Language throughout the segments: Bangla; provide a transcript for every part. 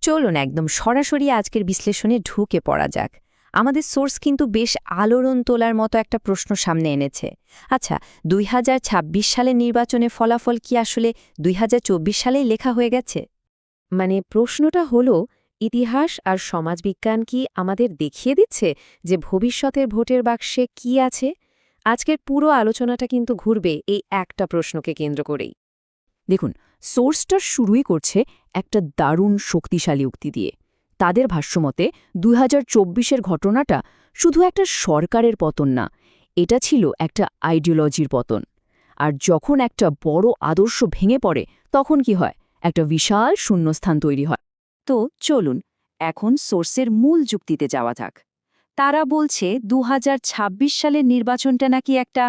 চলুন একদম সরাসরি আজকের বিশ্লেষণে ঢুকে পড়া যাক। আমাদের সোর্স কিন্তু বেশ আলোড়ন তোলার মতো একটা প্রশ্ন সামনে এনেছে। আচ্ছা, ২০২৬ সালের নির্বাচনের ফলাফল কি আসলে ২০২৪ সালেই লেখা হয়ে গেছে? মানে প্রশ্নটা হলো, ইতিহাস আর সমাজবিজ্ঞান কি আমাদের দেখিয়ে দিচ্ছে যে ভবিষ্যতের ভোটের বাক্সে কি আছে? আজকের পুরো আলোচনাটা কিন্তু ঘুরবে এই একটা প্রশ্নকে কেন্দ্র করেই। দেখুন, সোর্সটা শুরুই করছে একটা দারুণ শক্তিশালী উক্তি দিয়ে। তাদের ভাষ্যমতে ২০২৪-এর ঘটনাটা শুধু একটা সরকারের পতন না, এটা ছিল একটা আইডিওলজির পতন। আর যখন একটা বড় আদর্শ ভেঙে পড়ে তখন কি হয়? একটা বিশাল শূন্যস্থান তৈরি হয়। তো চলুন এখন সোর্সের মূল যুক্তিতে যাওয়া যাক। তারা বলছে ২০২৬ সালের নির্বাচনটা নাকি একটা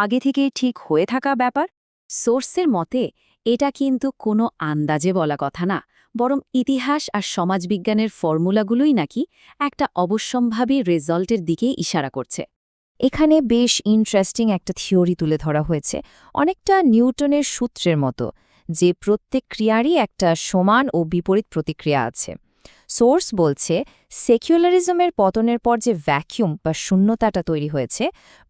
আগে থেকেই ঠিক হয়ে থাকা ব্যাপার। সোর্সের মতে এটা কিন্তু কোনো আন্দাজে বলা কথা না, বরং ইতিহাস আর সমাজবিজ্ঞানের ফর্মুলাগুলোই নাকি একটা অবশ্যম্ভাবী রেজাল্টের দিকে ইশারা করছে। এখানে বেশ ইন্টারেস্টিং একটা থিওরি তুলে ধরা হয়েছে, অনেকটা নিউটনের সূত্রের মতো, যে প্রত্যেক ক্রিয়ারই একটা সমান ও বিপরীত প্রতিক্রিয়া আছে। সোর্স বলছে সেকুলারিজমের পতনের পর যে ভ্যাকিউম বা শূন্যতাটা তৈরি হয়েছে,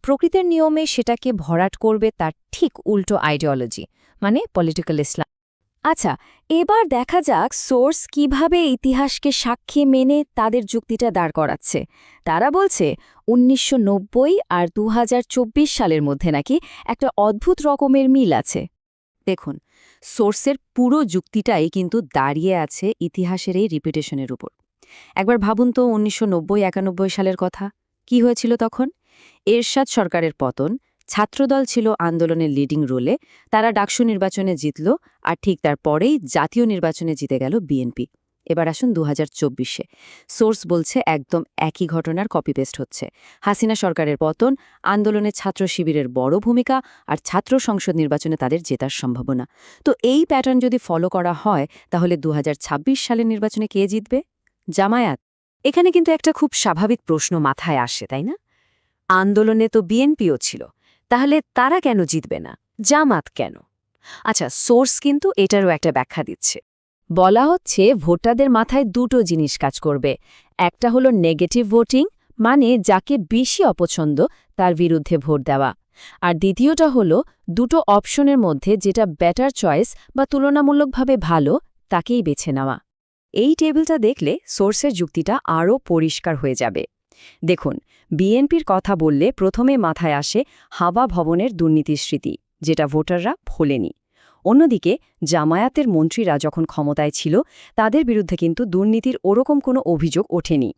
প্রকৃতির নিয়মে সেটাকে ভরাট করবে তার ঠিক উল্টো আইডিওলজি, মানে পলিটিক্যাল ইসলাম। আচ্ছা, এবার দেখা যাক সোর্স কিভাবে ইতিহাসকে সাক্ষী মেনে তাদের যুক্তিটা দাঁড় করাচ্ছে। তারা বলছে ১৯৯০ আর ২০২৪ সালের মধ্যে নাকি একটা অদ্ভুত রকমের মিল আছে। দেখুন, সোর্সের পুরো যুক্তিটাই কিন্তু দাঁড়িয়ে আছে ইতিহাসের এই রিপিটেশনের উপর। একবার ভাবুন তো ১৯৯০-৯১ সালের কথা। কি হয়েছিল তখন? এরশাদ সরকারের পতন, ছাত্রদল ছিল আন্দোলনের লিডিং রোলে, তারা ডাকসু নির্বাচনে জিতল, আর ঠিক তারপরেই জাতীয় নির্বাচনে জিতে গেল বিএনপি। এবার আসুন ২০২৪-এ। সোর্স বলছে একদম একই ঘটনার কপিপেস্ট হচ্ছে। হাসিনা সরকারের পতন, আন্দোলনে ছাত্র শিবিরের বড় ভূমিকা, আর ছাত্র সংসদ নির্বাচনে তাদের জেতার সম্ভাবনা। তো এই প্যাটার্ন যদি ফলো করা হয়, তাহলে ২০২৬ সালের নির্বাচনে কে জিতবে? জামায়াত? এখানে কিন্তু একটা খুব স্বাভাবিক প্রশ্ন মাথায় আসে, তাই না? আন্দোলনে তো বিএনপিও ছিল, তাহলে তারা কেন জিতবে না? জামাত কেন? আচ্ছা, সোর্স কিন্তু এটারও একটা ব্যাখ্যা দিচ্ছে। বলা হচ্ছে ভোটারদের মাথায় দুটো জিনিস কাজ করবে। একটা হলো নেগেটিভ ভোটিং, মানে যাকে বেশি অপছন্দ তার বিরুদ্ধে ভোট দেওয়া। আর দ্বিতীয়টা হলো দুটো অপশনের মধ্যে যেটা বেটার চয়েস বা তুলনামূলকভাবে ভালো তাকেই বেছে নেওয়া। এই টেবিলটা দেখলে সোর্সের যুক্তিটা আরও পরিষ্কার হয়ে যাবে। দেখুন, বিএনপির কথা বললে প্রথমে মাথায় আসে হাওয়া ভবনের দুর্নীতির স্মৃতি, যেটা ভোটাররা ভোলেনি। অন্যদিকে জামায়াতের মন্ত্রীরা যখন ক্ষমতায় ছিল, তাদের বিরুদ্ধে কিন্তু দুর্নীতির ওরকম কোনো অভিযোগ ওঠেনি।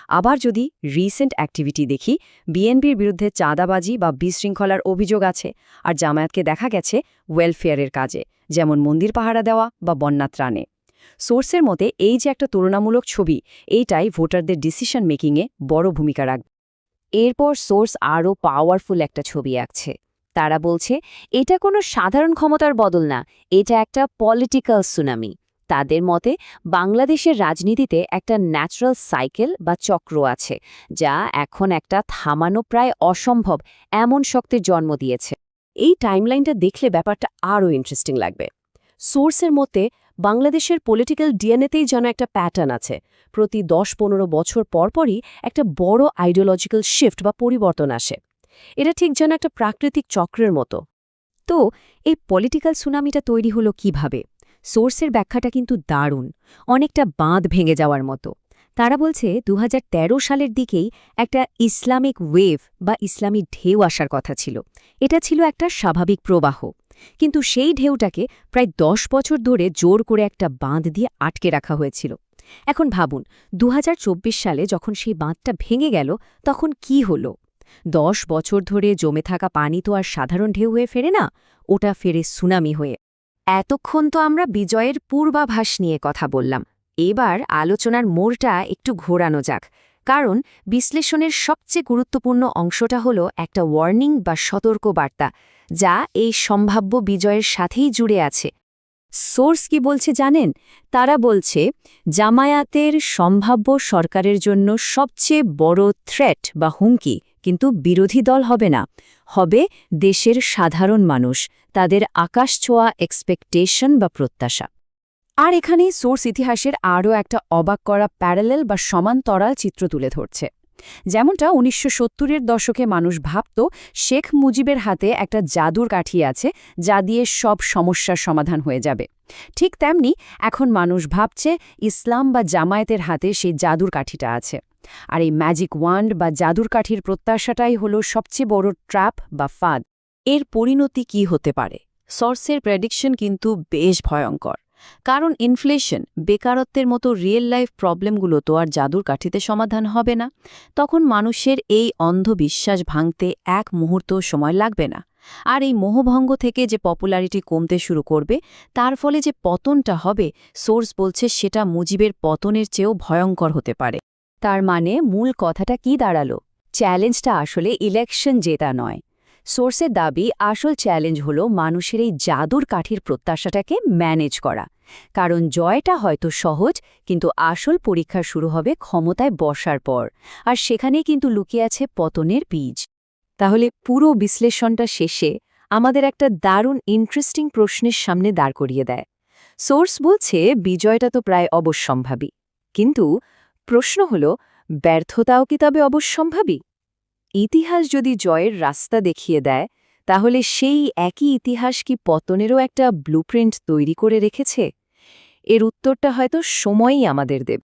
আবার যদি রিসেন্ট অ্যাক্টিভিটি দেখি, বিএনপির বিরুদ্ধে চাঁদাবাজি বা বিশৃঙ্খলার অভিযোগ আছে, আর জামায়াতকে দেখা গেছে ওয়েলফেয়ারের কাজে, যেমন মন্দির পাহারা দেওয়া বা বন্যা ত্রাণে। সোর্সের মতে এই যে একটা তুলনামূলক ছবি, এইটাই ভোটারদের ডিসিশন মেকিংয়ে বড় ভূমিকা রাখবে। এরপর সোর্স আরও পাওয়ারফুল একটা ছবি আঁকছে। তারা বলছে এটা কোনো সাধারণ ক্ষমতার বদল না, এটা একটা পলিটিক্যাল সুনামি। তাদের মতে বাংলাদেশের রাজনীতিতে একটা ন্যাচারাল সাইকেল বা চক্র আছে, যা এখন একটা থামানো প্রায় অসম্ভব এমন শক্তির জন্ম দিয়েছে। এই টাইমলাইনটা দেখলে ব্যাপারটা আরও ইন্টারেস্টিং লাগবে। সোর্সের মতে বাংলাদেশের পলিটিক্যাল ডিএনএতেই যেন একটা প্যাটার্ন আছে। প্রতি ১০-১৫ বছর পরপরই একটা বড় আইডিওলজিক্যাল শিফট বা পরিবর্তন আসে। এটা ঠিক যেন একটা প্রাকৃতিক চক্রের মতো। তো এই পলিটিক্যাল সুনামিটা তৈরি হলো কিভাবে? সোর্সের ব্যাখ্যাটা কিন্তু দারুণ, অনেকটা বাঁধ ভেঙে যাওয়ার মতো। তারা বলছে ২০১৩ সালের দিকেই একটা ইসলামিক ওয়েভ বা ইসলামী ঢেউ আসার কথা ছিল। এটা ছিল একটা স্বাভাবিক প্রবাহ, কিন্তু সেই ঢেউটাকে প্রায় ১০ বছর ধরে জোর করে একটা বাঁধ দিয়ে আটকে রাখা হয়েছিল। এখন ভাবুন, ২০২৪ সালে যখন সেই বাঁধটা ভেঙে গেল, তখন কি হলো? ১০ বছর ধরে জমে থাকা পানি তো আর সাধারণ ঢেউ হয়ে ফেরে না, ওটা ফেরে সুনামি হয়ে। এতক্ষণ তো আমরা বিজয়ের পূর্বাভাস নিয়ে কথা বললাম। এবার আলোচনার মোড়টা একটু ঘোরানো যাক, কারণ বিশ্লেষণের সবচেয়ে গুরুত্বপূর্ণ অংশটা হলো একটা ওয়ার্নিং বা সতর্ক বার্তা, যা এই সম্ভাব্য বিজয়ের সাথেই জুড়ে আছে। সোর্স কি বলছে জানেন? তারা বলছে জামায়াতের সম্ভাব্য সরকারের জন্য সবচেয়ে বড় থ্রেট বা হুমকি কিন্তু বিরোধী দল হবে না, হবে দেশের সাধারণ মানুষ, তাদের আকাশছোঁয়া এক্সপেকটেশন বা প্রত্যাশা। আর এখানেই সোর্স ইতিহাসের আরও একটা অবাক করা প্যারালেল বা সমান্তরাল চিত্র তুলে ধরছে। যেমনটা ১৯৭০-এর দশকে মানুষ ভাবত শেখ মুজিবের হাতে একটা জাদুর কাঠি আছে যা দিয়ে সব সমস্যার সমাধান হয়ে যাবে, ঠিক তেমনি এখন মানুষ ভাবছে ইসলাম বা জামায়াতের হাতে সেই জাদুর কাঠিটা আছে। আর এই ম্যাজিক ওয়ান্ড বা জাদুর কাঠির প্রত্যাশাটাই হলো সবচেয়ে বড় ট্র্যাপ বা ফাঁদ। এর পরিণতি কি হতে পারে? সোর্সের প্রেডিকশন কিন্তু বেশ ভয়ঙ্কর। কারণ ইনফ্লেশন, বেকারত্বের মতো রিয়েল লাইফ প্রবলেমগুলো তো আর জাদুর কাঠিতে সমাধান হবে না। তখন মানুষের এই অন্ধবিশ্বাস ভাঙতে এক মুহূর্ত সময় লাগবে না। আর এই মোহভঙ্গ থেকে যে পপুলারিটি কমতে শুরু করবে, তার ফলে যে পতনটা হবে, সোর্স বলছে সেটা মুজিবের পতনের চেয়েও ভয়ঙ্কর হতে পারে। তার মানে মূল কথাটা কি দাঁড়ালো? চ্যালেঞ্জটা আসলে ইলেকশন জেতা নয়। সোর্সের দাবি আসল চ্যালেঞ্জ হলো মানুষের এই জাদুর কাঠির প্রত্যাশাটাকে ম্যানেজ করা। কারণ জয়টা হয়তো সহজ, কিন্তু আসল পরীক্ষা শুরু হবে ক্ষমতায় বসার পর, আর সেখানেই কিন্তু লুকিয়ে আছে পতনের বীজ। তাহলে পুরো বিশ্লেষণটা শেষে আমাদের একটা দারুণ ইন্টারেস্টিং প্রশ্নের সামনে দাঁড় করিয়ে দেয়। সোর্স বলছে বিজয়টা তো প্রায় অবশ্যম্ভাবী, কিন্তু প্রশ্ন হল, ব্যর্থতাও কি তবে অবশ্যম্ভাবী? ইতিহাস যদি জয়ের রাস্তা দেখিয়ে দেয়, তাহলে সেই একই ইতিহাস কি পতনেরও একটা ব্লুপ্রিন্ট তৈরি করে রেখেছে? এর উত্তরটা হয়তো সময়ই আমাদের দেবে।